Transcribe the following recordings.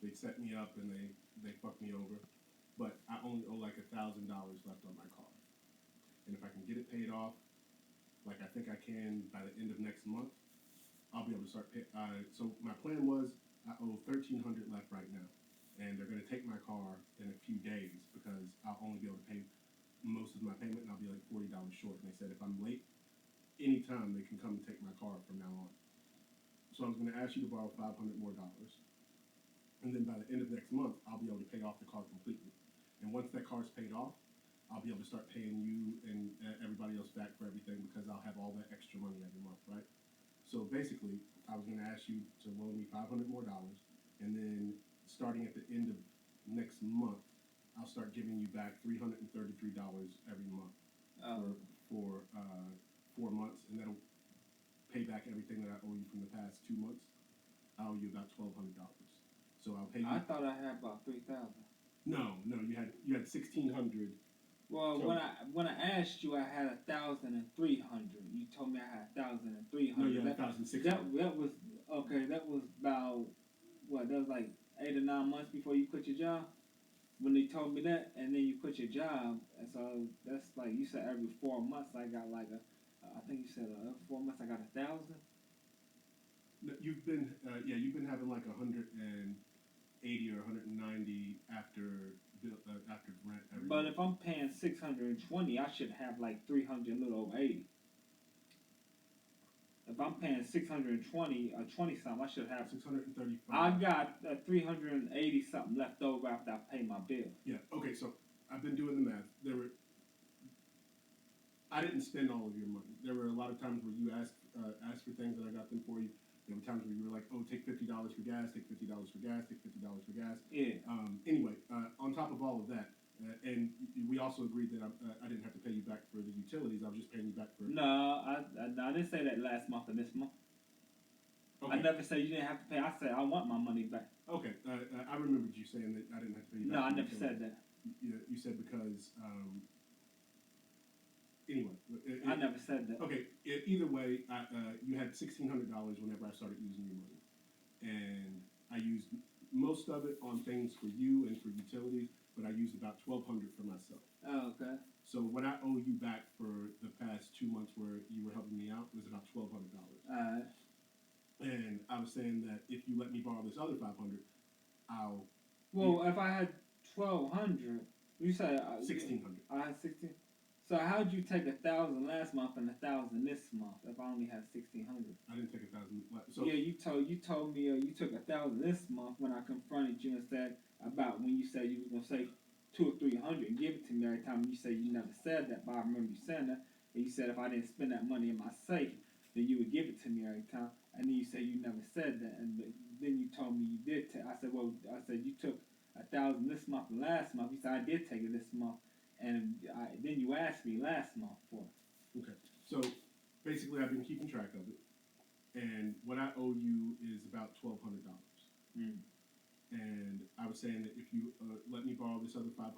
They set me up and they fucked me over. But I only owe like $1,000 left on my car. And if I can get it paid off, like I think I can by the end of next month, I'll be able to start pay. So my plan was I owe 1,300 left right now, and they're gonna take my car in a few days because I'll only be able to pay most of my payment, and I'll be like $40 short. And they said if I'm late, anytime they can come and take my car from now on. So I was gonna ask you to borrow $500 more, and then by the end of next month, I'll be able to pay off the car completely. And once that car's paid off, I'll be able to start paying you and everybody else back for everything because I'll have all that extra money every month, right? So basically, I was going to ask you to loan me $500 more, and then starting at the end of next month, I'll start giving you back $333 every month Oh. for 4 months, and that'll pay back everything that I owe you from the past 2 months. I owe you about $1,200. So I'll pay you. I thought I had about 3,000. No, you had 1,600. Well, So, when I asked you, I had 1,300. You told me I had 1,300. no, you had 1,600. That was okay. That was about what? That was like 8 or 9 months before you quit your job. When they told me that, and then you quit your job, and so that's like you said every 4 months I got like a. I think you said every 4 months I got 1,000. No, you've been having like 180 or 190 after rent every But month. if I'm paying 620, I should have like 300, a little over 80. If I'm paying 620 or 20 something, I should have. 635. I got 380 something left over after I pay my bill. Yeah. Okay. So I've been doing the math. I didn't spend all of your money. There were a lot of times where you asked for things and I got them for you. There were times where you were like, "Oh, take $50 for gas. Take $50 for gas. Take $50 for gas." Yeah. Anyway, on top of all of that, and we also agreed that I didn't have to pay you back for the utilities. I was just paying you back for. No, I didn't say that last month or this month. Okay. I never said you didn't have to pay. I said I want my money back. Okay. I remembered you saying that I didn't have to pay you back. No, I for never utilities. said that. You said because. Anyway. I never said that. Okay. Either way, you had $1,600 whenever I started using your money, and I used most of it on things for you and for utilities, but I used about $1,200 for myself. Oh, okay. So what I owe you back for the past 2 months where you were helping me out was about $1,200. Alright. And I was saying that if you let me borrow this other 500, I'll. Well, if I had 1,200, you said 1,600. I had 16. So how'd you take 1,000 last month and 1,000 this month if I only had 1,600? I didn't take 1,000. So Yeah, you told me you took 1,000 this month when I confronted you and said about when you said you was gonna say 200 or 300 and give it to me every time. You said you never said that, but I remember you saying that. And you said if I didn't spend that money in my safe, then you would give it to me every time. And then you said you never said that, and then you told me you did. I said, well, I said you took 1,000 this month and last month. You said I did take it this month, and then you asked me last month for it. okay. So basically, I've been keeping track of it, and what I owe you is about $1,200. Mm. And I was saying that if you let me borrow this other 500,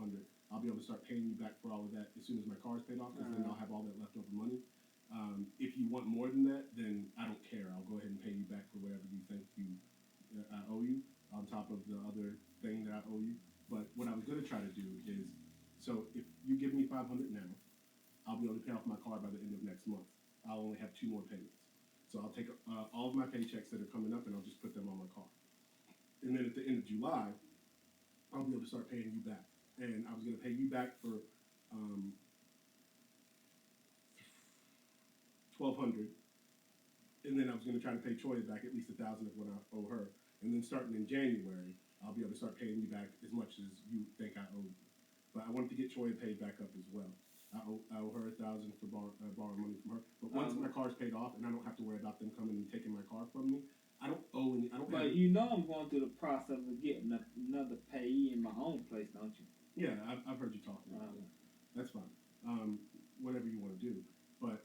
I'll be able to start paying you back for all of that as soon as my car's paid off, because then I'll have all that leftover money. If you want more than that, then I don't care. I'll go ahead and pay you back for whatever you think I owe you on top of the other thing that I owe you. But what I was going to try to do is, so if you give me 500 now, I'll be able to pay off my car by the end of next month. I'll only have 2 more payments. So I'll take all of my paychecks that are coming up and I'll just put them on my car. And then at the end of July, I'll be able to start paying you back. And I was going to pay you back for 1,200, and then I was going to try to pay Troy back at least 1,000 of what I owe her. And then starting in January, I'll be able to start paying you back as much as you think I owe you. But I wanted to get Troy paid back up as well. I owe her 1,000 for borrowing money from her. But once my car's paid off and I don't have to worry about them coming and taking my car from me, I don't owe any. I don't. But you know I'm going through the process of getting another payee in my own place, don't you? Yeah, I've heard you talking about it. That's fine. Whatever you want to do. But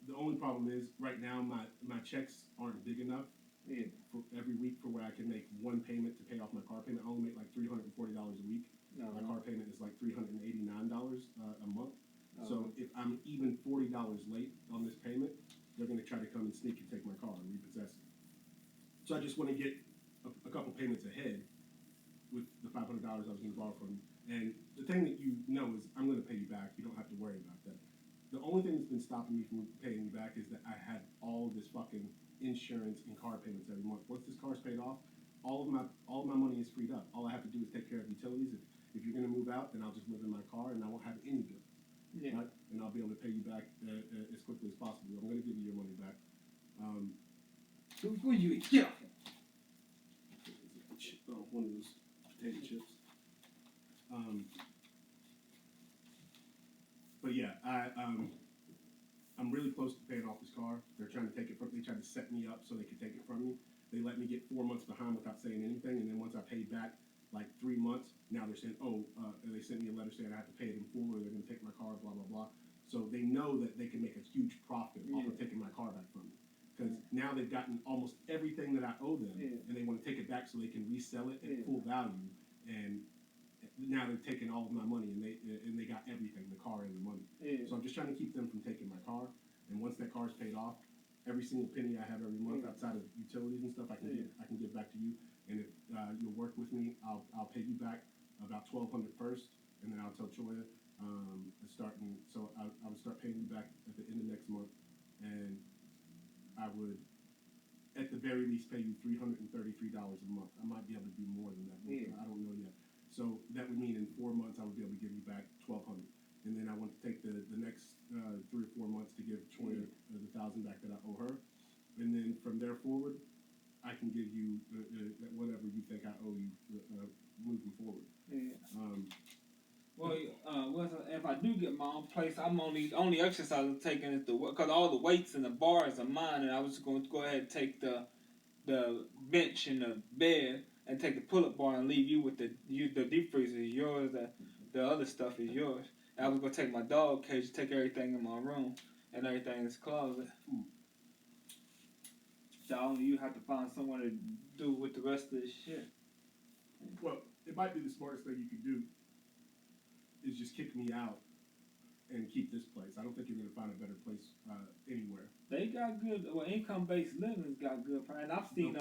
the only problem is right now my checks aren't big enough Yeah. for every week for where I can make one payment to pay off my car payment. I only make like $340 a week. No. My car payment is like $389 a month. Oh. So if I'm even $40 late on this payment, they're going to try to come and sneak and take my car and repossess it. So I just want to get a couple payments ahead with the $500 I was going to borrow from you. And the thing that you know is I'm going to pay you back. You don't have to worry about that. The only thing that's been stopping me from paying you back is that I had all of this fucking insurance and car payments every month. Once this car's paid off, all of my money is freed up. All I have to do is take care of utilities. If you're going to move out, then I'll just live in my car and I won't have any bills. Yeah. Right? And I'll be able to pay you back as quickly as possible. I'm going to give you your money back. Who you eat? Yeah. Oh, one of those potato chips. But yeah, I'm really close to paying off this car. They're trying to take it from. They tried to set me up so they could take it from me. They let me get 4 months behind without saying anything, and then once I paid back like 3 months, now they're saying, they sent me a letter saying I have to pay it in full, or they're going to take my car, blah blah blah. So they know that they can make a huge profit off of taking my car back from me. Because now they've gotten almost everything that I owe them, and they want to take it back so they can resell it at full value. And now they're taking all of my money, and they got everything, the car and the money. So I'm just trying to keep them from taking my car. And once that car's paid off, every single penny I have every month outside of utilities and stuff, I can give back to you. And if you'll work with me, I'll pay you back about $1,200 first, and then I'll tell Choya starting. So I would start paying you back at the end of next month, and I would, at the very least, pay you $333 a month. I might be able to do more than that. I don't know yet. So that would mean in 4 months I would be able to give you back $1,200, and then I want to take the next 3 or 4 months to give Choya the $1,000 back that I owe her, and then from there forward, I can give you whatever you think I owe you moving forward. If I do get my own place, I'm only exercise I'm taking is because all the weights and the bars are mine, and I was going to go ahead and take the bench and the bed and take the pull-up bar and leave you with the deep freezer is yours. The other stuff is yours. And I was going to take my dog cage, take everything in my room and everything in this closet. So only you have to find someone to do with the rest of this shit. Well, it might be the smartest thing you could do is just kick me out and keep this place. I don't think you're going to find a better place anywhere. They got good. Well, income-based living's got good. And I've seen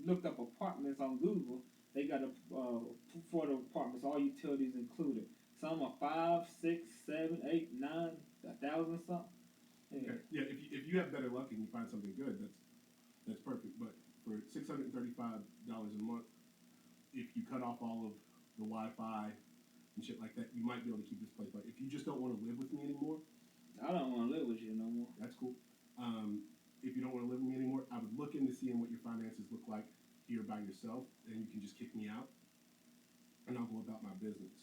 looked up apartments on Google. They got for the apartments, all utilities included. Some are 5, 6, 7, 8, 9, 1,000 something. Yeah. Okay. Yeah. If you have better luck and you find something good, that's perfect. But for $635 a month, if you cut off all of the Wi-Fi and shit like that, you might be able to keep this place. But if you just don't want to live with me anymore, I don't want to live with you no more. That's cool. If you don't want to live with me anymore, I would look into seeing what your finances look like here by yourself, and you can just kick me out, and I'll go about my business.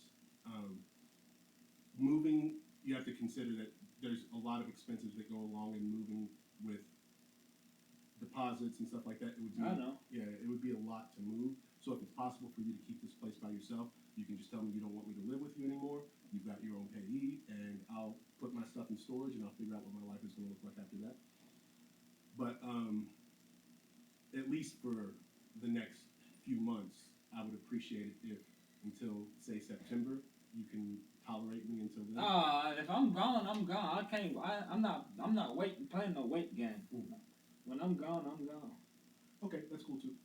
Moving, you have to consider that there's a lot of expenses that go along in moving with deposits and stuff like that. It would be, I know. Yeah, it would be a lot to move. So if it's possible for you to keep this place by yourself, you can just tell me you don't want me to live with you anymore. You've got your own payee, and I'll put my stuff in storage, and I'll figure out what my life is going to look like after that. But at least for the next few months, I would appreciate it if, until say September, you can tolerate me until then. If I'm gone, I'm gone. I can't. I'm not playing no weight game. When I'm gone, I'm gone. Okay, that's cool too.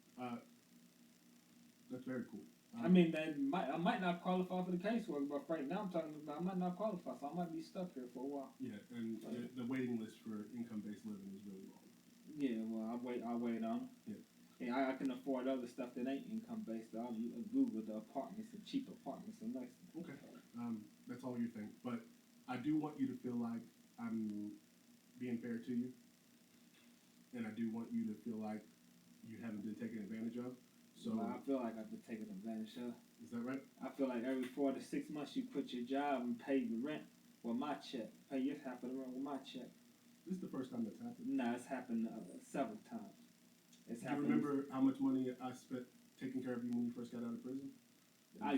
That's very cool. I mean, I might not qualify for the casework, but right now I'm talking about I might not qualify, so I might be stuck here for a while. Yeah, and the waiting list for income-based living is really long. Yeah, well, I'll wait on. Yeah. And I can afford other stuff that ain't income-based. I'll Google the apartments, the cheap apartments, and nice. Okay, that's all your thing. But I do want you to feel like I'm being fair to you, and I do want you to feel like you haven't been taken advantage of. So I feel like I've been taken advantage of. Is that right? I feel like every 4 to 6 months you quit your job and pay the rent with my check. Pay your half of the rent with my check. This is the first time that's happened. Nah, it's happened several times. Do you remember how much money I spent taking care of you when you first got out of prison?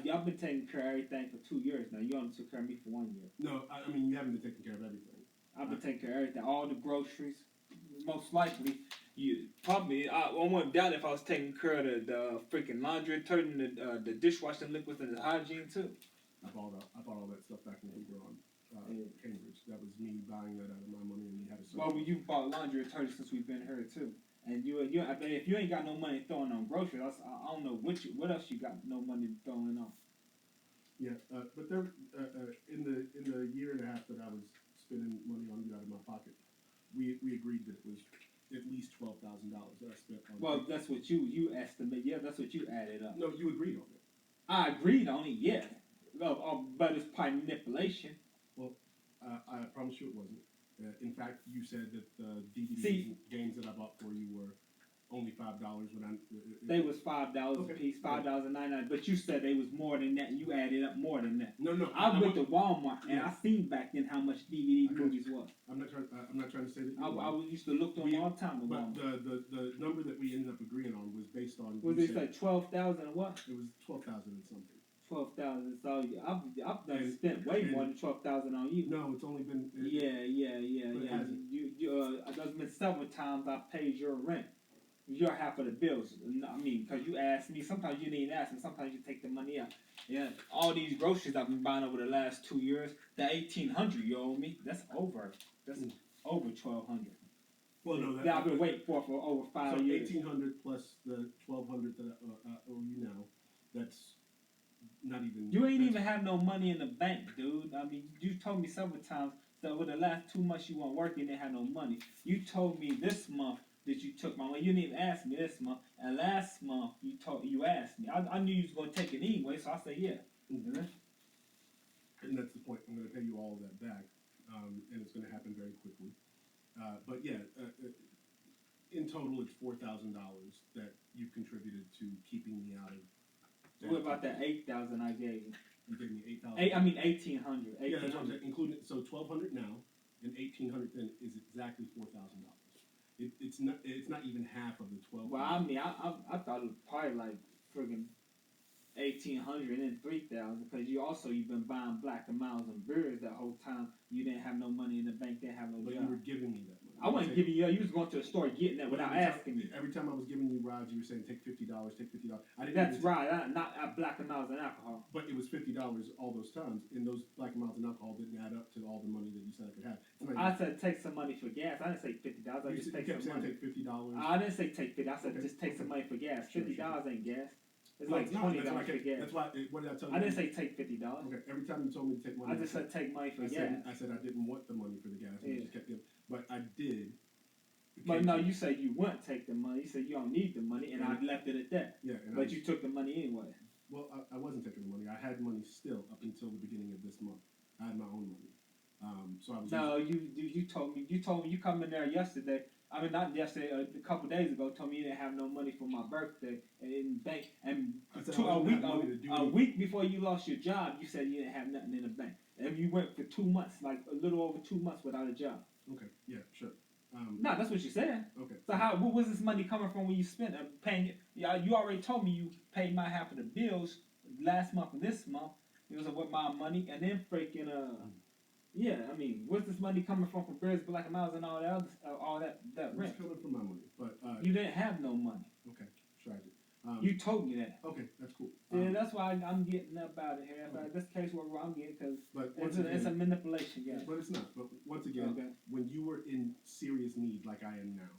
Y'all been taking care of everything for 2 years now. You only took care of me for 1 year. No, I mean you haven't been taking care of everything. I've been taking care of everything. All the groceries. Most likely, I wouldn't doubt if I was taking care of the freaking laundry detergent, the dishwashing liquids, and the hygiene too. I bought all that stuff back when we were on Cambridge. That was me buying that out of my money, and you had a. Well, you bought laundry detergent since we've been here too. And I mean, if you ain't got no money throwing on groceries, I don't know what else you got no money throwing on. Yeah, but there, in the year and a half that I was spending money on you out of my pocket, we agreed that it was at least $12,000 that I spent on. Well, that's what you estimate. Yeah, that's what you added up. No, you agreed on it. I agreed on it. Yeah, but it's probably manipulation. Well, I promise you it wasn't. In fact, you said that the DVDs See- and games that I bought for you were only $5 when I. They was $5 Okay. a piece, $5.99. But you said they was more than that. You added up more than that. No, I went to Walmart and I seen back then how much DVD Okay. movies was. I'm not trying to say that. I You're used to look them all the time at But Walmart. the number that we ended up agreeing on was based on. Was you it said like 12,000 or what? it was 12,000 and something. 12,000. So I've done And- spent way and- more than 12,000 on you. No, it's only been. Yeah. But it hasn't. There's been several times I paid your rent, your half of the bills. I mean, because you asked me. Sometimes you didn't even ask me. Sometimes you take the money out. Yeah, all these groceries I've been buying over the last 2 years. The 1,800 you owe me. That's over. That's over 1,200. Well, no, that I've been waiting for over 5 so years. 1,800 plus the 1,200 that I owe you now. That's not even. You ain't even have no money in the bank, dude. I mean, you told me several times that over the last 2 months you weren't working, they had no money. You told me this month that you took my money. You didn't even ask me this month, and last month you asked me. I knew you was gonna take it anyway, so I said yeah. Mhm. And that's the point. I'm going to pay you all of that back, and it's going to happen very quickly. But yeah, in total, it's $4,000 that you've contributed to keeping me out of. What about that 8,000 I gave you? You gave me 8,000. I mean 1,800. Yeah, that's what I'm 1,800. saying. Including, so 1,200 now and 1,800 then is exactly $4,000. It's not even half of the 12. Well, I mean, I thought it was probably like friggin' 1,800 and 3,000 because you've been buying Black and Miles and beers that whole time. You didn't have no money in the bank, didn't have no But job. you were giving me that money. I wasn't giving you. You was going to the store getting that without asking me. Every time I was giving you rides, you were saying take $50, take $50. I didn't. That's even- right. Not Black and Miles and alcohol. But it was $50 all those times, and those Black and Miles and alcohol didn't add up to all the money that you said I could have. It's not I said take some money for gas. I didn't say $50. I you just said- take you kept some saying money. take $50. I didn't say take 50. I said Okay. just take some money for gas. Sure, $50 ain't gas. It's Well, like it's not. $20 That's why I for kept- gas. That's why. What did I tell you? I didn't say take $50. Okay. Every time you told me to take money, I just said take money for I gas. said I didn't want the money for the gas. And I Yeah. just kept giving. But I did. But no, you said you wouldn't take the money. You said you don't need the money, and I left it at that. Yeah. And But you took the money anyway. Well, I wasn't taking the money. I had money still up until the beginning of this month. I had my own money. So I was. No, you told me you come in there yesterday. I mean not yesterday, a couple days ago. Told me you didn't have no money for my birthday in bank, and I said two, I a didn't week have money to do a anything. week before you lost your job, you said you didn't have nothing in the bank, and you went for 2 months, like a little over 2 months without a job. Okay. Yeah. Sure. No, that's what you said. Okay. So what was this money coming from when you spent paying it? Yeah, you already told me you paid my half of the bills last month and this month. It was with my money, and then freaking yeah. I mean, where's this money coming from Bears, Black and Miles, and all that other, all that rent? It's coming from my money, but You didn't have no money. okay. Tragic. You told me that. Okay, that's cool. Yeah, that's why I'm getting up out of here. Okay. This case where I'm getting because But once it's a again, manipulation game. but it's not. But once again, Okay. when you were in serious need like I am now,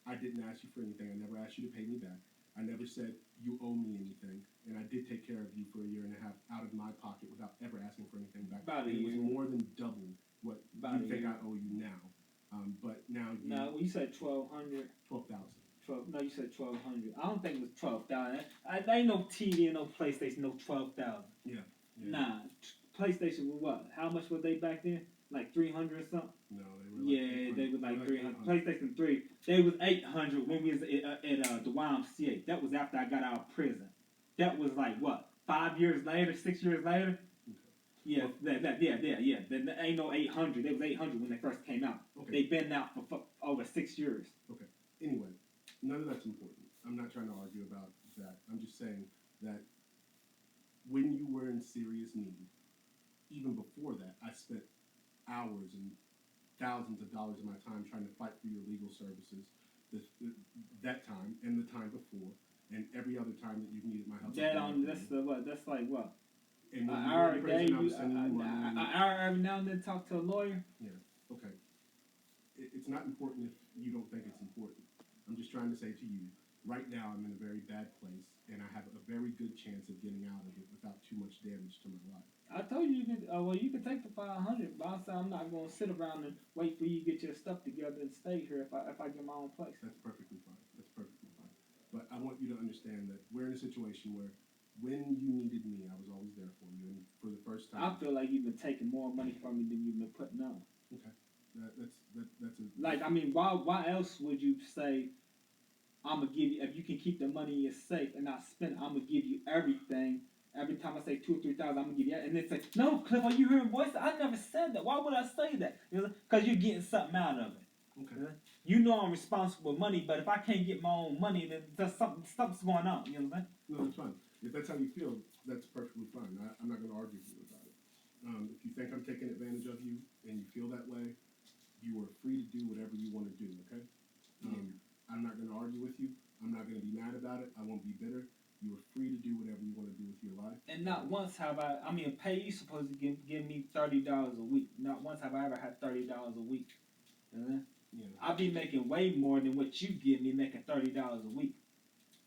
I didn't ask you for anything. I never asked you to pay me back. I never said you owe me anything, and I did take care of you for a year and a half out of my pocket without ever asking for anything back. About a And it was year. more than double what About you a think year. I owe you now. But now you No, when you said 1,200. 12,000. 12, no, you said 1,200. I don't think it was 12,000. There ain't no TV and no PlayStation, no 12,000. Yeah. Nah, PlayStation was what? How much were they back then? Like 300 or something? No, they were. Yeah, they was like 300. 800. PlayStation 3, they was 800 when we was at the YMCA. That was after I got out of prison. That was like what? 5 years later, 6 years later? Yeah, yeah. There ain't no 800. They was 800 when they first came out. Okay. They been out for over 6 years. Anyway, none of that's important. I'm not trying to argue about that. I'm just saying that when you were in serious need, even before that, I spent hours and thousands of dollars of my time trying to fight for your legal services. That time and the time before, and every other time that you've needed my help. That's like what? And when An you were hour in a prison, day, I was sending you money. an hour every now and then talk to a lawyer. Okay. It's not important if you don't think it's important. I'm just trying to say to you, right now I'm in a very bad place, and I have a very good chance of getting out of it without too much damage to my life. I told you you could. Well, you could take the 500, but I said I'm not gonna sit around and wait for you to get your stuff together and stay here if I get my own place. That's perfectly fine. That's perfectly fine. But I want you to understand that we're in a situation where when you needed me, I was always there for you, and for the first I time. feel like you've been taking more money from me than you've been putting on. That's a Like, I mean, why else would you say I'm gonna give you if you can keep the money in your safe and not spend it? I'm gonna give you everything. Every time I say 2 or 3,000, I'm gonna give you that. And they say, no, Cliff, are you hearing voices? I never said that. Why would I say that? Because you're getting something out of it. okay. You know I'm responsible with money, but if I can't get my own money, then there's something's going on. You know what I'm saying? No, it's fine. If that's how you feel, that's perfectly fine. I'm not going to argue with you about it. If you think I'm taking advantage of you and you feel that way, you are free to do whatever you want to do, okay? I'm not going to argue with you. I'm not going to be mad about it. I won't be bitter. You are free to do whatever you want to do with your life. And not once have I mean, pay you supposed to give me $30 a week. Not once have I ever had $30 a week. You know? Yeah. I'll be making way more than what you give me making $30 a week.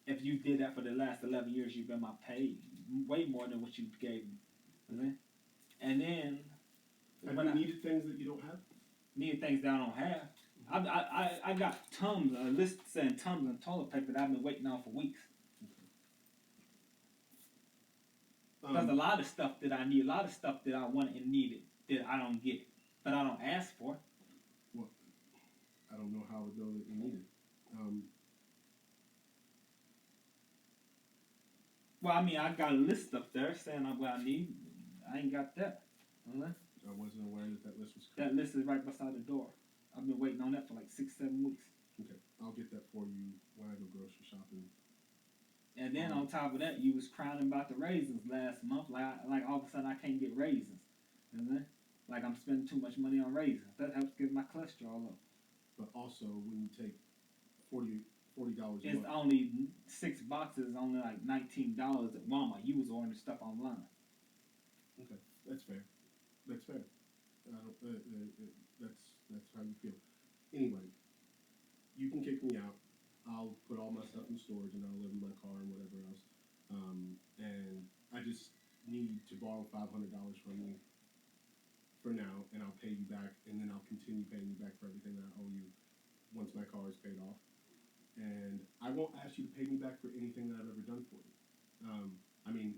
If you did that for the last 11 years, you've been my pay. Way more than what you gave me. You know? And then Have you needed things that you don't have? needed things that I don't have. I got a list saying tons of toilet paper that I've been waiting on for weeks. There's a lot of stuff that I need, a lot of stuff that I want and needed that I don't get, but I don't ask for. Well, I don't know how I would know that you need it. Well, I mean, I got a list up there saying what I need. I ain't got that. I wasn't aware that list was correct. That list is right beside the door. I've been waiting on that for like 6-7 weeks. Okay, I'll get that for you when I go grocery shopping. And then on top of that, you was crying about the raisins last month. Like all of a sudden I can't get raisins. You know? Like I'm spending too much money on raisins. That helps get my cholesterol up. But also, when you take $40 a It's month, only 6 boxes, only like $19 at Walmart. You was ordering stuff online. okay, that's fair. That's fair. I don't, that's how you feel. Anyway, you can kick me out. I'll put all my stuff in storage and I'll live in my car and whatever else. And I just need to borrow $500 from you for now, and I'll pay you back, and then I'll continue paying you back for everything that I owe you once my car is paid off. And I won't ask you to pay me back for anything that I've ever done for you. I mean,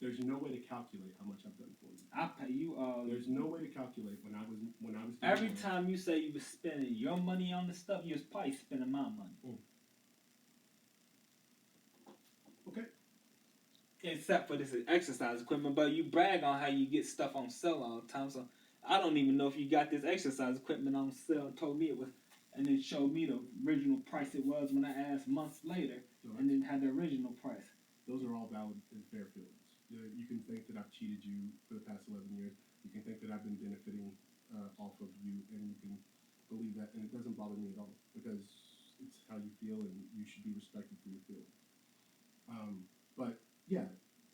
there's no way to calculate how much I've done for you. I pay you. There's no way to calculate when I was Every time you say you was spending your money on the stuff, you was probably spending my money. Okay. Except for this exercise equipment, but you brag on how you get stuff on sale all the time. So I don't even know if you got this exercise equipment on sale. Told me it was, and it showed me the original price it was when I asked months later, and then had the original price. Those are all valid and fair feelings. You can think that I've cheated you for the past 11 years. You can think that I've been benefiting off of you, and you can believe that, and it doesn't bother me at all because it's how you feel, and you should be respected for your feelings. But yeah,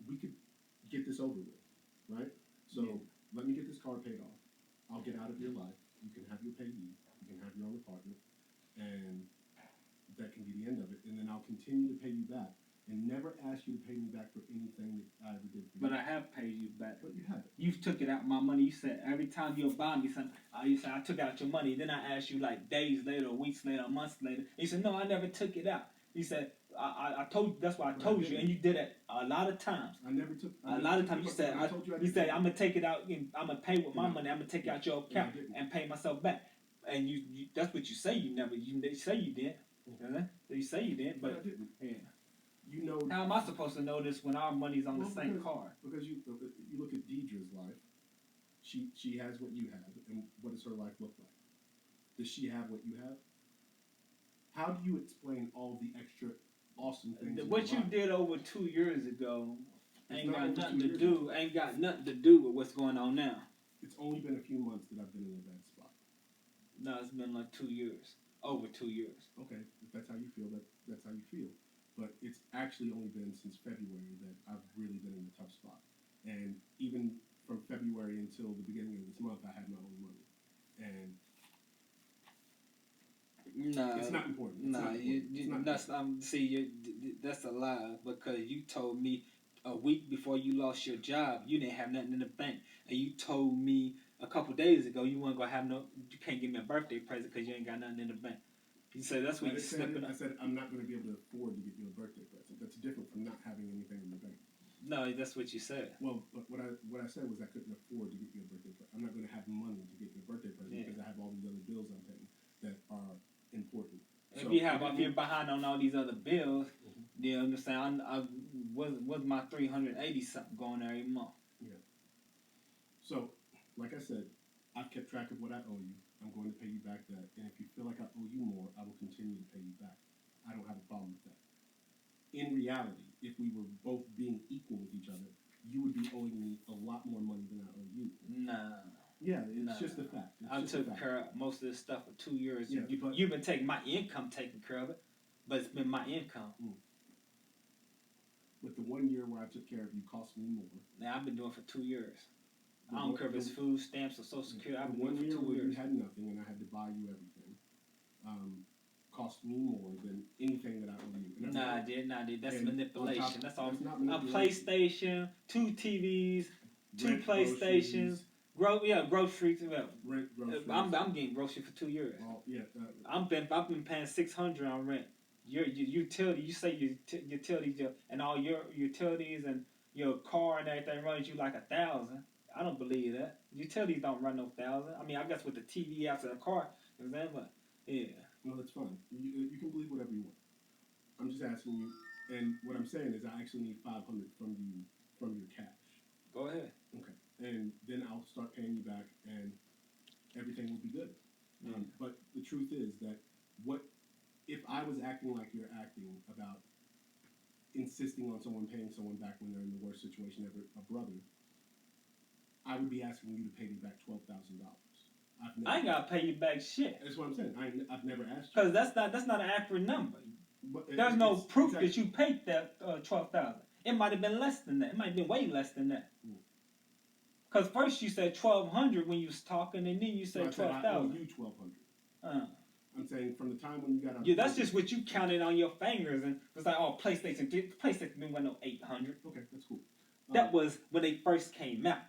we could get this over with, right? So let me get this car paid off. I'll get out of your life. You can have your payee. You can have your own apartment, and that can be the end of it. And then I'll continue to pay you back, and never ask you to pay me back for anything that I ever did for you. But I have paid you back. But you haven't. You took it out my money. You said every time you'll buy me something, you said I took out your money. Then I asked you like days later, or weeks later, or months later. You said no, I never took it out. You said I told you. That's why I told you, and you did it a lot of times. I never took. A lot of times you said you said I'm gonna take it out. I'm gonna pay with my money. I'm gonna take out your account and pay myself back. And you that's what you say. You never. You say you did. You say you did, but I didn't. yeah. You know. How am I supposed to know this when our money's on the same card? Because you look at Deidre's life. She has what you have, and what does her life look like? Does she have what you have? How do you explain all the extra awesome things? What you did over 2 years ago ain't got nothing to do. Ain't got nothing to do with what's going on now. It's only been a few months that I've been in a bad spot. No, it's been like 2 years. Over 2 years. Okay, if that's how you feel, that's how you feel. But it's actually only been since February that I've really been in a tough spot. And even from February until the beginning of this month, I had my own money. And No. it's not important. Nah, that's a lie because you told me a week before you lost your job you didn't have nothing in the bank, and you told me a couple days ago you can't give me a birthday present because you ain't got nothing in the bank. You said that's what you slipping. I said I'm not going to be able to afford to get you a birthday present. That's different from not having anything in the bank. No, that's what you said. Well, but what I said was I couldn't afford to get you a birthday present. I'm not going to have money to get you a birthday present because I have all these other bills I'm paying that are important. If you're behind on all these other bills, you understand? What's my $380 something going every month? Yeah. So, like I said, I've kept track of what I owe you. I'm going to pay you back that, and if you feel like I owe you more, I will continue to pay you back. I don't have a problem with that. In reality, if we were both being equal with each other, you would be owing me a lot more money than I owe you. Nah. Yeah, it's just a fact. I took care of most of this stuff for 2 years. Yeah, you've been taking my income, taking care of it, but it's been my income. But the 1 year where I took care of you cost me more. Now I've been doing it for 2 years. I don't care if it's food stamps or Social Security. I've been doing it for 2 years. You had nothing and I had to buy you everything. Cost me more than anything that I owe you. Nah, I did. That's manipulation. That's all. Not a PlayStation, 2 TVs, 2 PlayStations. Groceries. Rent, groceries. I'm getting groceries for 2 years. Yeah. I've been paying $600 on rent. Your utility. You say your utilities and all your utilities and your car and everything runs you like $1,000. I don't believe that. Utilities don't run no $1,000. I mean, I guess with the TV after the car, but yeah. No, that's fine. You can believe whatever you want. I'm just asking you, and what I'm saying is I actually need $500 from your cash. Go ahead. Okay, and then I'll start paying you back, and everything will be good. But the truth is that if I was acting like you're acting about insisting on someone paying someone back when they're in the worst situation ever, a brother, I would be asking you to pay me back $12,000. I ain't gotta pay you back shit. That's what I'm saying. I've never asked you. Because that's not an accurate number. There's no proof that you paid that $12,000. It might have been less than that. It might have been way less than that. Because first you said $1,200 when you was talking, and then you said $12,000. I owe you $1,200. I'm saying from the time when you got out. Yeah, that's just what you counted on your fingers, and it's like, oh, PlayStation didn't want no $800. Okay, that's cool. That was when they first came out.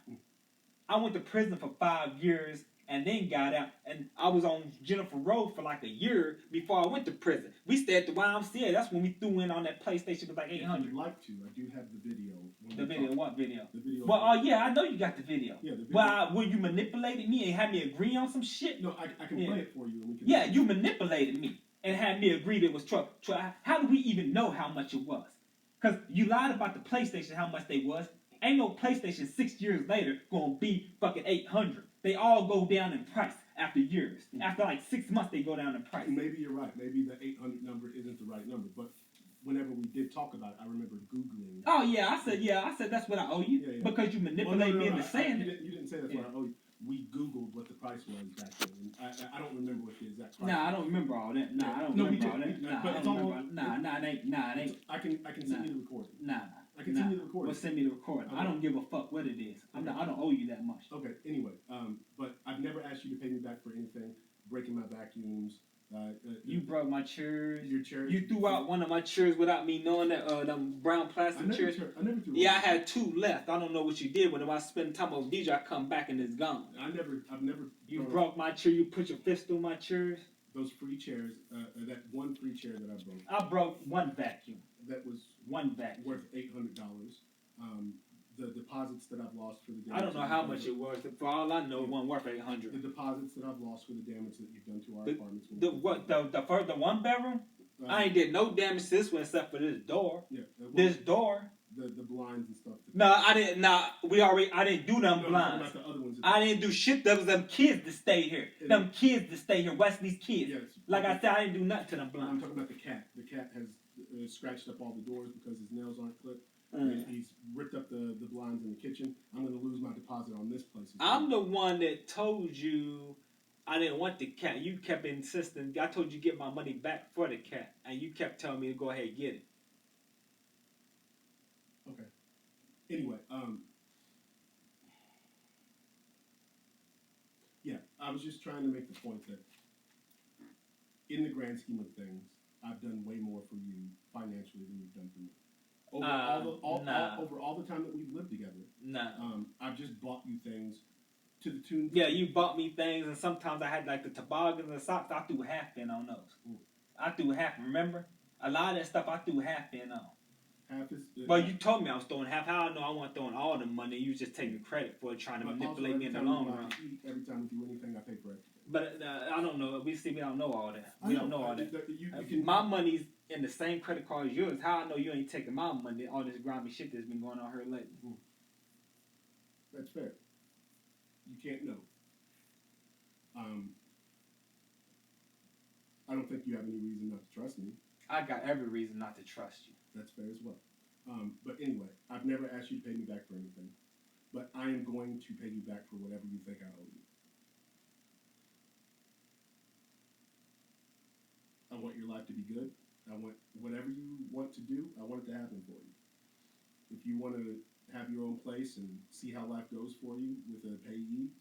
I went to prison for 5 years. And then got out, and I was on Jennifer Road for like a year before I went to prison. We stayed at the YMCA. That's when we threw in on that PlayStation. It was like $800. If you'd like to, I do have the video. The video? What video? The video. Well, yeah, I know you got the video. Yeah, the video. Well, were you manipulating me and had me agree on some shit? No, I can play it for you. And we can yeah, you manipulated me and had me agree that it was truck. How do we even know how much it was? Because you lied about the PlayStation, how much they was. Ain't no PlayStation 6 years later gonna be fucking $800. They all go down in price after years. After like 6 months, they go down in price. Maybe you're right. Maybe the 800 number isn't the right number. But whenever we did talk about it, I remember Googling. Oh, yeah. I said that's what I owe you. Yeah. Because you manipulate me into saying it. You didn't say that's what I owe you. We Googled what the price was back then. And I don't remember what the exact price was. I don't remember all that. I don't remember all that. But it's all. It ain't. I can send you the recording. I can send you the recording. Well, send me the recording. Okay. I don't give a fuck what it is. I don't owe you that much. Okay. Anyway, but I've never asked you to pay me back for anything. Breaking my vacuums. You broke my chairs. Your chairs. You threw out one of my chairs without me knowing that. Them brown plastic chairs. I never threw. Yeah, I had 2 left. I don't know what you did with them. I spent time on DJ. I come back and it's gone. I've never. You broke my chair. You put your fist through my chairs. Those free chairs. That one free chair that I broke. I broke one vacuum. That was one vacuum worth $800. The deposits that I've lost for the damage. I don't know how much it was. For all I know, it wasn't worth $800. The deposits that I've lost for the damage that you've done to our apartments. The 1 bedroom? I ain't did no damage to this one except for this door. Yeah. This door. The blinds and stuff. No, I didn't. I didn't do them blinds. About the other ones. I didn't do shit. There was them kids that stayed here. Them kids that stayed here. Wesley's kids. Yes. Like I said, I didn't do nothing to them blinds. I'm talking about the cat. The cat has scratched up all the doors because his nails aren't clipped. He's ripped up the blinds in the kitchen. I'm going to lose my deposit on this place. I'm the one that told you I didn't want the cat. You kept insisting. I told you to get my money back for the cat, and you kept telling me to go ahead and get it. Okay. Anyway, yeah, I was just trying to make the point that in the grand scheme of things, I've done way more for you financially than you've done for me. Over all the time that we've lived together. Nah. I've just bought you things to the tune. Yeah, you bought me things, and sometimes I had like the toboggans and socks. I threw half in on those. I threw half. Remember, a lot of that stuff I threw half in on. Half is. Well, you told me I was throwing half. How I know I wasn't throwing all the money? You was just taking credit for it, trying to manipulate me in the long run. Every time we do anything, I pay for everything. But I don't know. We don't know all that. We don't know all that. My money's in the same credit card as yours. How I know you ain't taking my money? All this grimy shit that's been going on here lately. That's fair. You can't know. I don't think you have any reason not to trust me. I got every reason not to trust you. That's fair as well. But anyway, I've never asked you to pay me back for anything. But I am going to pay you back for whatever you think I owe you. I want your life to be good. I want whatever you want to do, I want it to happen for you. If you want to have your own place and see how life goes for you with a payee,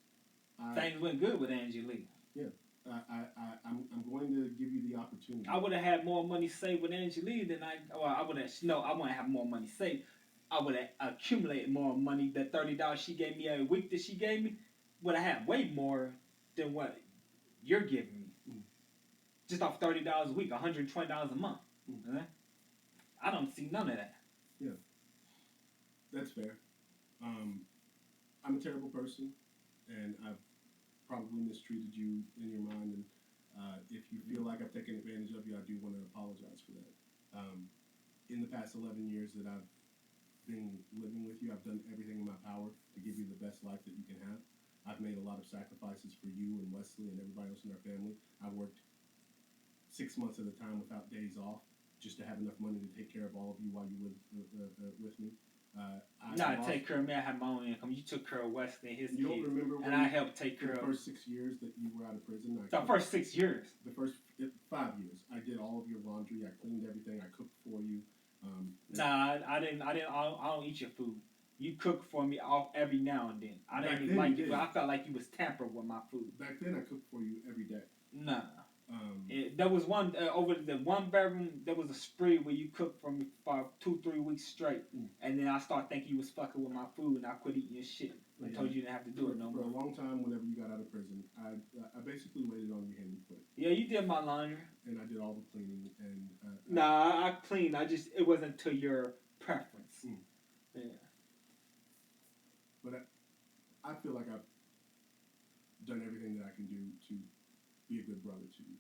things went good with Angie Lee. Yeah. I'm going to give you the opportunity. I would have had more money saved with Angie Lee than I would have. No, I wouldn't have more money saved. I would have accumulated more money. That $30 she gave me a week that she gave me would have had way more than what you're giving me. Just off $30 a week, $120 a month. I don't see none of that. Yeah, that's fair. I'm a terrible person, and I've probably mistreated you in your mind, and if you feel like I've taken advantage of you, I do want to apologize for that. In the past 11 years that I've been living with you, I've done everything in my power to give you the best life that you can have. I've made a lot of sacrifices for you and Wesley and everybody else in our family. I worked 6 months at a time without days off just to have enough money to take care of all of you while you lived with me. Take care of me. I had my own income. You took care of Wesley and his kids. You don't remember when I helped take care of the first 6 years that you were out of prison? The first 6 years? The first 5 years. I did all of your laundry. I cleaned everything. I cooked for you. I didn't. I don't eat your food. You cook for me off every now and then. I didn't even like it. I felt like you was tampering with my food. Back then, I cooked for you every day. Nah. There was one over the one bedroom. There was a spree where you cooked for me for 2-3 weeks straight, and then I started thinking you was fucking with my food, and I quit eating your shit. I told you didn't have to do it no more. For a long time, whenever you got out of prison, I basically waited on you hand and foot. Yeah, you did my laundry. And I did all the cleaning. And I cleaned. It wasn't to your preference. Yeah. But I feel like I've done everything that I can do to be a good brother to you.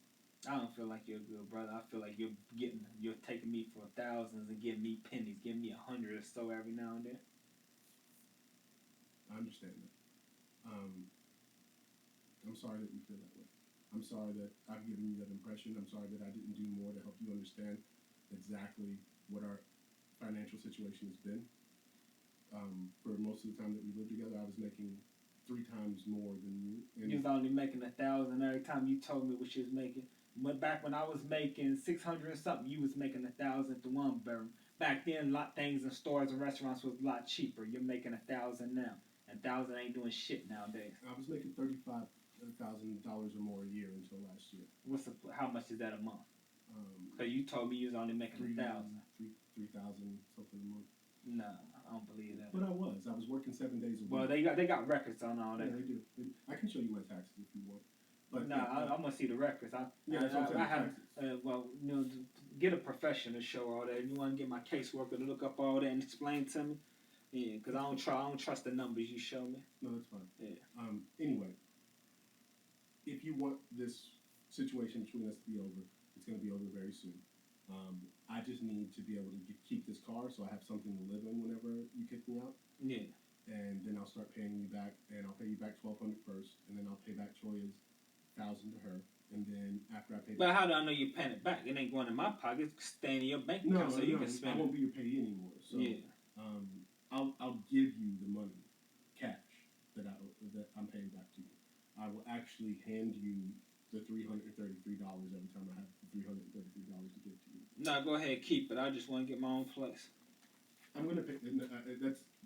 I don't feel like you're a good brother. I feel like you're taking me for thousands and giving me pennies, giving me 100 or so every now and then. I understand that. I'm sorry that you feel that way. I'm sorry that I've given you that impression. I'm sorry that I didn't do more to help you understand exactly what our financial situation has been. For most of the time that we lived together, I was making 3 times more than you. And you was only making 1,000 every time you told me what you was making. But back when I was making 600 or something, you was making 1,000 to one bedroom. Back then, a lot of things in stores and restaurants was a lot cheaper. You're making 1,000 now. 1,000 ain't doing shit nowadays. I was making $35,000 or more a year until last year. How much is that a month? Because you told me you was only making 1,000. 3,000 something a month. No, I don't believe that. But I was working 7 days a week. Well, they got records on all that. Yeah, they do. I can show you my taxes if you want. But I want to see the records. Get a professional to show all that. You want to get my caseworker to look up all that and explain to me? Yeah, because I don't trust the numbers you show me. No, that's fine. Yeah. Anyway, if you want this situation between us to be over, it's going to be over very soon. I just need to be able to keep this car so I have something to live in whenever you kick me out. Yeah. And then I'll start paying you back, and I'll pay you back $1,200 first, and then I'll pay back Choya's $1,000 to her, and then after I pay. But how do I know you're paying it back? It ain't going in my pocket. It's staying in your bank account, so you can spend it. I won't be your payee anymore. So yeah. I'll give you the money, cash that I'm paying back to you. I will actually hand you the $333 every time I have the $333 to give to you. No, go ahead, keep it. I just want to get my own place. I'm gonna pay.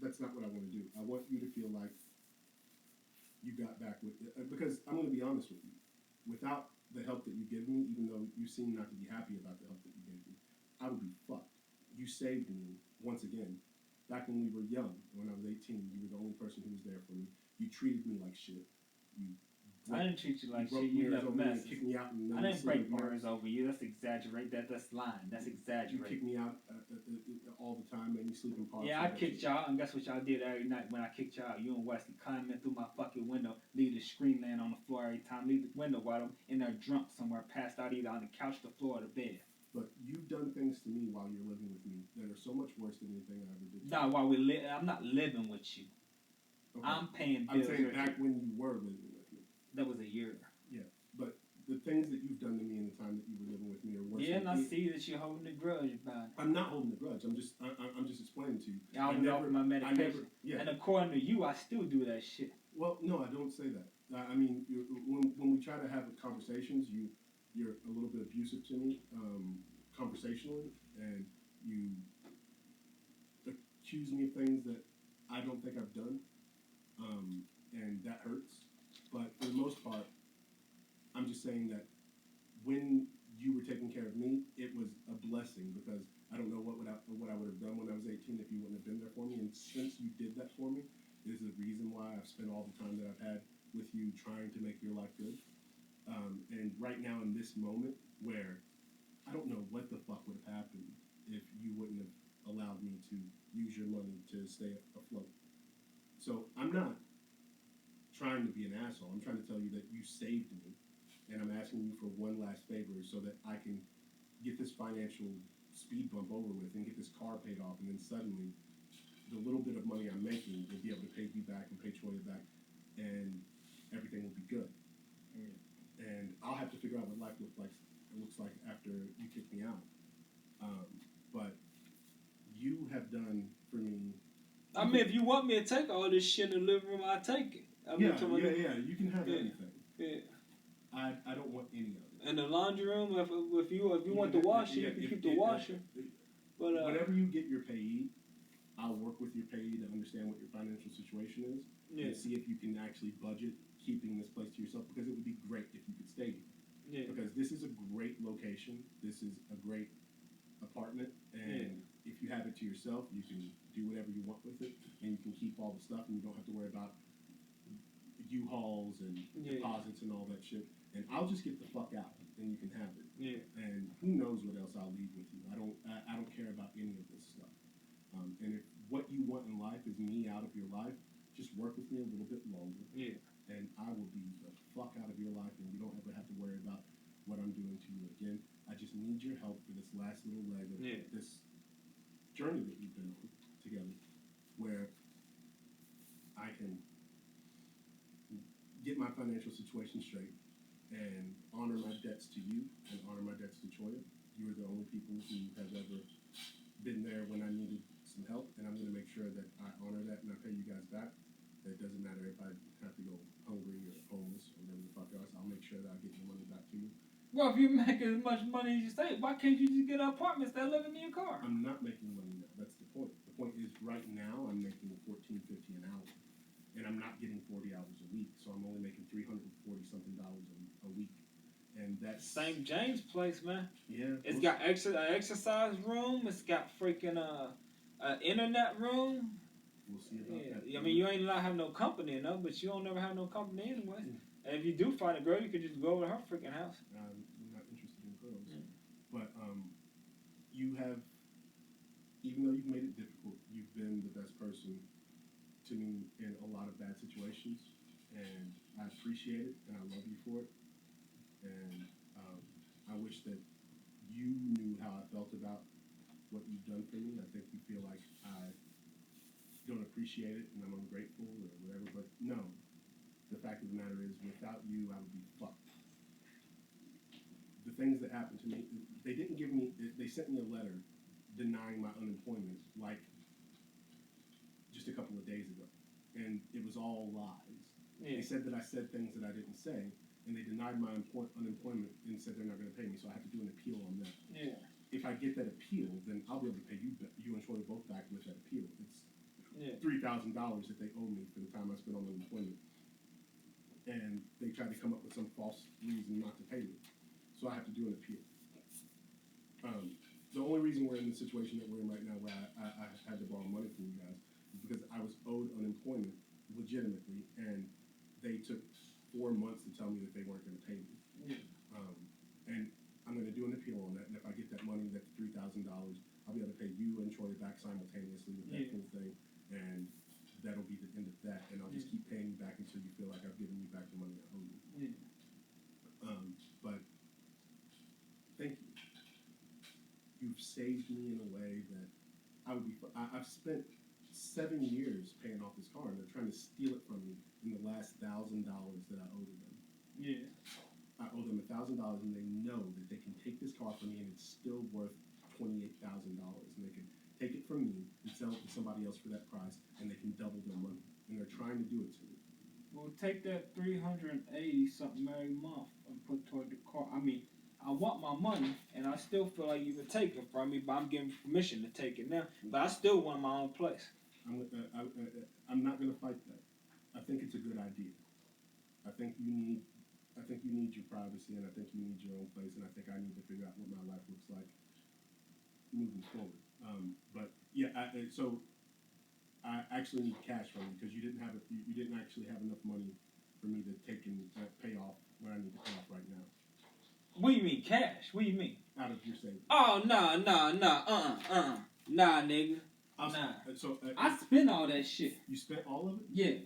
That's not what I want to do. I want you to feel like you got back with because I'm gonna be honest with you. Without the help that you give me, even though you seem not to be happy about the help that you gave me, I would be fucked. You saved me once again. Back when we were young, when I was 18, you were the only person who was there for me. You treated me like shit. You I didn't treat you like broke shit. You mirrors left over me and messes. kicked me out. And I didn't break mirrors over you. That's exaggerate. That's lying. That's You exaggerate. kicked me out all the time, made me sleep in parks. Yeah, I kicked y'all out, and guess what y'all did every night when I kicked y'all out? You and Wesley climbing in through my fucking window, leave the screen laying on the floor every time, leave the window wide open, and they're drunk somewhere, passed out either on the couch, the floor, or the bed. But you've done things to me while you're living with me that are so much worse than anything I ever did. Nah, while we live, I'm not living with you. Okay. I'm paying I'm bills. saying back when you were living with me. That was a year. But the things that you've done to me in the time that you were living with me are worse. Yeah, and I than see that you're holding a grudge about it. I'm not holding a grudge. I'm just explaining to you. I was off my medication. Yeah. And according to you, I still do that shit. Well, no, I don't say that. I mean, when we try to have conversations, you're a little bit abusive to me, conversationally, and you accuse me of things that I don't think I've done, and that hurts. But for the most part, I'm just saying that when you were taking care of me, it was a blessing because I don't know what I would have done when I was 18 if you wouldn't have been there for me. And since you did that for me, is the reason why I've spent all the time that I've had with you trying to make your life good. And right now in this moment where I don't know what the fuck would have happened if you wouldn't have allowed me to use your money to stay afloat. So I'm not trying to be an asshole. I'm trying to tell you that you saved me, and I'm asking you for one last favor so that I can get this financial speed bump over with and get this car paid off, and then suddenly the little bit of money I'm making will be able to pay you back and pay Troy back, and everything will be good. And I'll have to figure out what life looks like after you kick me out. But you have done for me. I mean, if you want me to take all this shit in the living room, I'll take it. Yeah. You can have everything. Yeah. I don't want any of it. In the laundry room, if you want the washer, you can keep the washer. But whenever you get your payee, I'll work with your payee to understand what your financial situation is and see if you can actually budget keeping this place to yourself, because it would be great if you could stay here. Yeah. Because this is a great location. This is a great apartment, and if you have it to yourself, you can do whatever you want with it, and you can keep all the stuff, and you don't have to worry about U-Hauls and deposits and all that shit. And I'll just get the fuck out, and you can have it. Yeah. And who knows what else I'll leave with you? I don't care about any of this stuff. And if what you want in life is me out of your life, just work with me a little bit longer. Yeah. And I will be the fuck out of your life, and you don't ever have to worry about what I'm doing to you again. I just need your help for this last little leg of this journey that we've been on together, where I can get my financial situation straight and honor my debts to you and honor my debts to Choya. You are the only people who have ever been there when I needed some help, and I'm going to make sure that I honor that and I pay you guys back. It doesn't matter if I have to go hungry or homeless or whatever the fuck else. I'll make sure that I get your money back to you. Well, if you make as much money as you say, why can't you just get an apartment instead of living in your car? I'm not making money now. That's the point. The point is right now I'm making $14.50 an hour, and I'm not getting 40 hours a week, so I'm only making $340 something a week, and that's St. James Place, man. Yeah, It's got an exercise room. It's got freaking internet room. We'll see about that. I mean, you ain't allowed to have no company, but you don't never have no company anyway. And if you do find a girl, you could just go over to her freaking house. I'm not interested in girls, but you have, even though you've made it difficult, you've been the best person to me in a lot of bad situations, and I appreciate it, and I love you for it, and I wish that you knew how I felt about what you've done for me. I think you feel like I don't appreciate it and I'm ungrateful or whatever, but no. The fact of the matter is, without you, I would be fucked. The things that happened to me, they sent me a letter denying my unemployment like just a couple of days ago. And it was all lies. They said that I said things that I didn't say, and they denied my unemployment and said they're not going to pay me, so I have to do an appeal on that. Yeah. If I get that appeal, then I'll be able to pay you and Troy both back with that appeal. It's $3,000 that they owe me for the time I spent on unemployment. and they tried to come up with some false reason not to pay me. So I have to do an appeal. The only reason we're in the situation that we're in right now, where I had to borrow money from you guys, is because I was owed unemployment legitimately, and they took 4 months to tell me that they weren't going to pay me. And I'm going to do an appeal on that, and if I get that money, that $3,000, I'll be able to pay you and Troy back simultaneously with that full thing, and that'll be the end of that, and I'll just keep paying you back until you feel like I've given you back the money I owe you. But thank you. You've saved me in a way that I would be. I've spent 7 years paying off this car, and they're trying to steal it from me in the last $1,000 that I owed them. Yeah. I owe them $1,000, and they know that they can take this car from me, and it's still worth $28,000, and they can take it from me and sell it to somebody else for that price, and they can double their money, and they're trying to do it to me. Well, take that 380 something every month and put toward the car. I mean, I want my money, and I still feel like you can take it from me, but I'm giving you permission to take it now. But I still want my own place. I'm not going to fight that. I think it's a good idea. I think you need your privacy, and I think you need your own place, and I think I need to figure out what my life looks like moving forward. But yeah, so I actually need cash from you because you didn't actually have enough money for me to take and pay off what I need to pay off right now. What do you mean, cash? What do you mean? Out of your savings. Oh, nah, nigga. So I spent all that shit. You spent all of it? Yeah.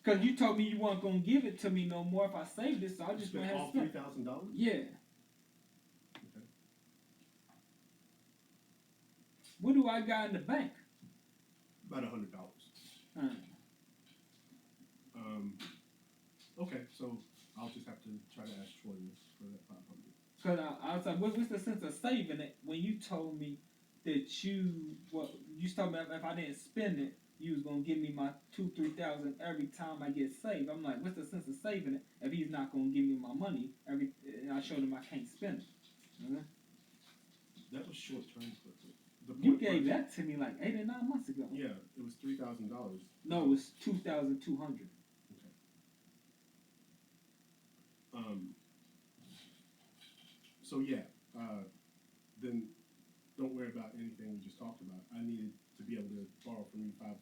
Cause you told me you weren't gonna give it to me no more if I saved it, so I just went ahead and spent all $3,000? Yeah. Okay. What do I got in the bank? About $100. Okay, so I'll just have to try to ask Troy for that 500. Cause I was like, what's the sense of saving it when you told me that you told me if I didn't spend it, you was gonna give me my $2,000-3,000 every time I get saved. I'm like, what's the sense of saving it if he's not gonna give me my money and I showed him I can't spend it. That was short term, but You gave that to me like 8 or 9 months ago. Yeah, it was $3,000. No, it was 2,200. So yeah, then don't worry about anything we just talked about. I needed to be able to borrow from you $500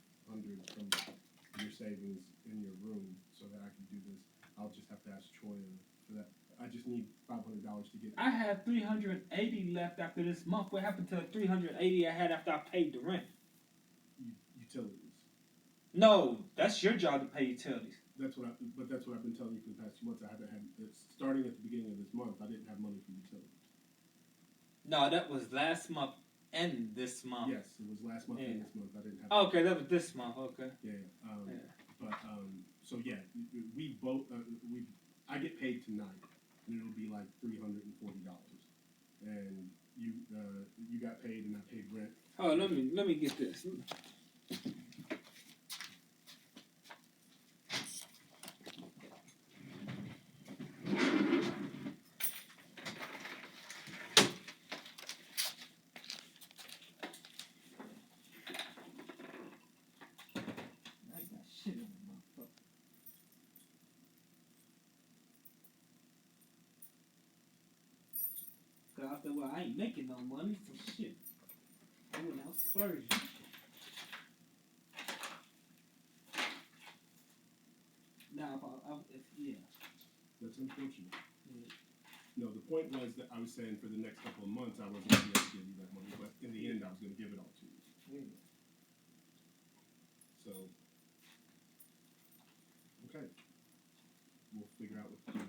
from your savings in your room so that I can do this. I'll just have to ask Troy for that. I just need $500 to get. I had $380 left after this month. What happened to the $380 I had after I paid the rent? Utilities. No, that's your job to pay utilities. That's what I've been telling you for the past 2 months. I haven't had. Starting at the beginning of this month, I didn't have money for utilities. No, that was last month and this month. Yes, it was last month and this month. I didn't have. Okay, that was this month. Okay. Yeah. But so yeah, we both I get paid tonight, and it'll be like $340, and you got paid and I paid rent. Oh, let me get this. I said, well, I ain't making no money, so shit. I went out splurging. Nah, yeah. That's unfortunate. Yeah. No, the point was that I was saying for the next couple of months I wasn't going to be able to give you that money, but in the end I was going to give it all to you. Yeah. So, okay, we'll figure out what to do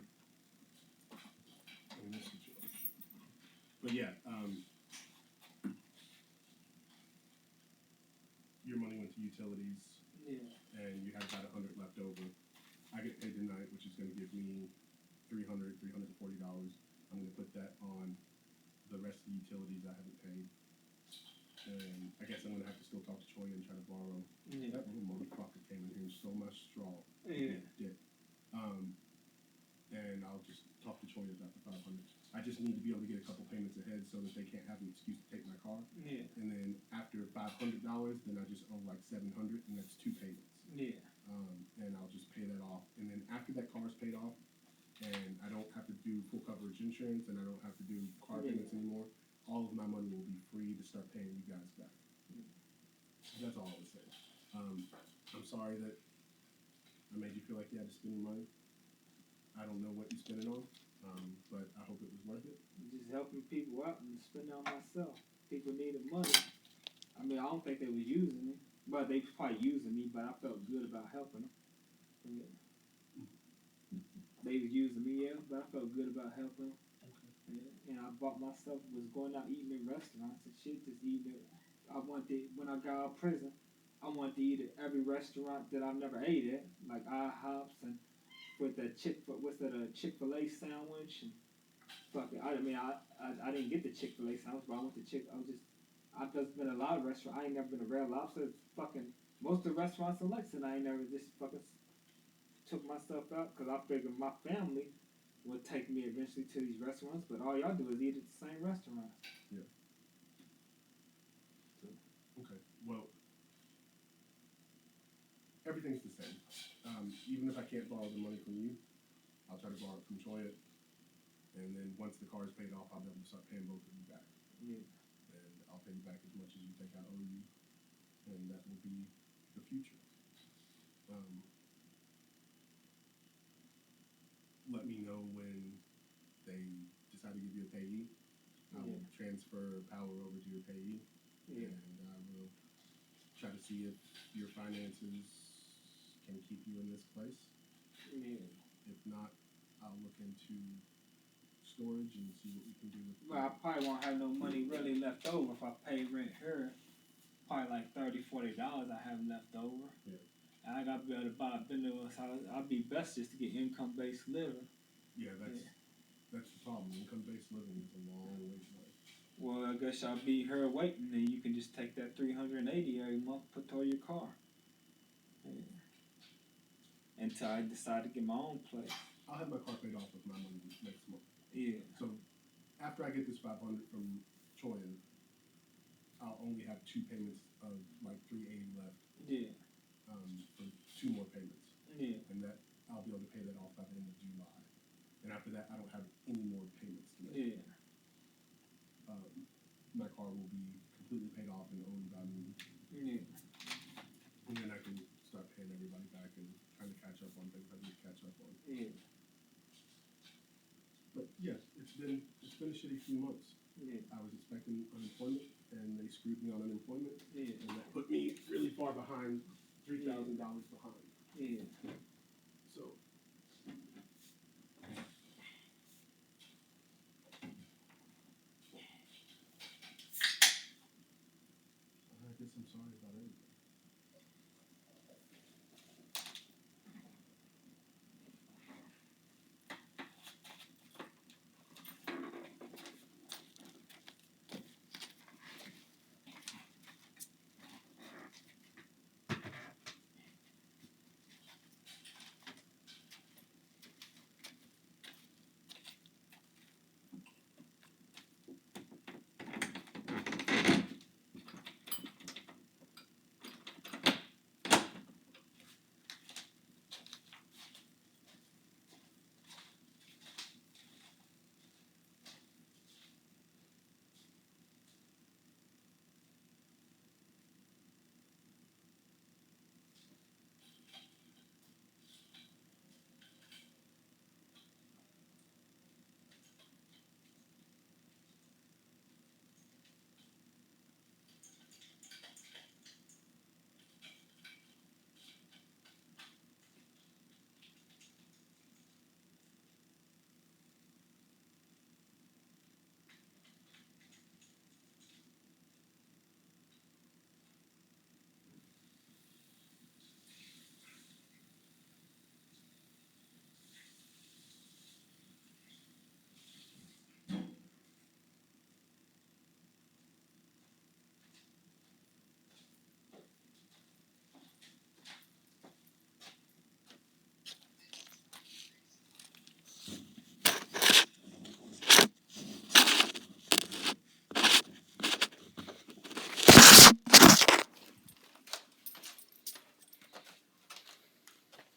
in this situation. But yeah, your money went to utilities, and you had about $100 left over. I get paid tonight, which is going to give me $340. I'm going to put that on the rest of the utilities I haven't paid. And I guess I'm going to have to still talk to Troy and try to borrow. Yeah. That little motherfucker came in here and stole my straw. Yeah. Dick. And I'll just talk to Troy about the 500. I just need to be able to get a couple payments ahead so that they can't have an excuse to take my car. Yeah. And then after $500, then I just owe like $700, and that's 2 payments. Yeah. And I'll just pay that off. And then insurance and I don't have to do car Yeah. payments anymore, all of my money will be free to start paying you guys back. That's all I was saying. I'm sorry that I made you feel like you had to spend your money. I don't know what you spent it on, but I hope it was worth it. Just helping people out and spending on myself. People needed money. I mean, I don't think they was using me, but they was probably using me. But I felt good about helping them. Yeah. They was using me, yeah, but I felt good about helping them. Yeah. And I bought myself, was going out eating in restaurants and shit, just eating it. I wanted, when I got out of prison, I wanted to eat at every restaurant that I've never ate at, like IHOPs and with that Chick-fil-A sandwich and fucking. I didn't get the Chick-fil-A sandwich, but I went to I've just been a lot of restaurants. I ain't never been to Red Lobster. Fucking most of the restaurants in Lexington, I ain't never just fucking took myself out because I figured my family would take me eventually to these restaurants. But all y'all do is eat at the same restaurants. Okay. Well, everything's the same. Even if I can't borrow the money from you, I'll try to borrow it from Choya. And then once the car is paid off, I'll be able to start paying both of you back. Yeah. And I'll pay you back as much as you think I owe you. And that will be the future. Let me know when they decide to give you a payee. I will transfer power over to your payee. Yeah. And I will try to see if your finances can keep you in this place. Yeah. If not, I'll look into storage and see what we can do with it. Well, I probably won't have no money really left over if I pay rent here. Probably like $30-$40 I have left over. Yeah. And I gotta be able to buy a business house. I'd be best just to get income-based living. Yeah, that's the problem. Income-based living is a long way away. Well, I guess I'll be here waiting, and you can just take that $380 every month, put toward your car. Yeah. Until I decide to get my own place. I'll have my car paid off with my money next month. Yeah. So after I get this $500 from Choya, I'll only have 2 payments of like $380 left. Yeah. For 2 more payments. Yeah. And that I'll be able to pay that off by the end of July. And after that, I don't have any more payments to make. Yeah. My car will be completely paid off and owned by me. Yeah. And then I can start paying everybody back and trying to catch up on things I need to catch up on. Yeah. But yeah, it's been a shitty few months. Yeah. I was expecting unemployment, and they screwed me on unemployment, Yeah. and that put me really far behind, $3,000 behind. Yeah.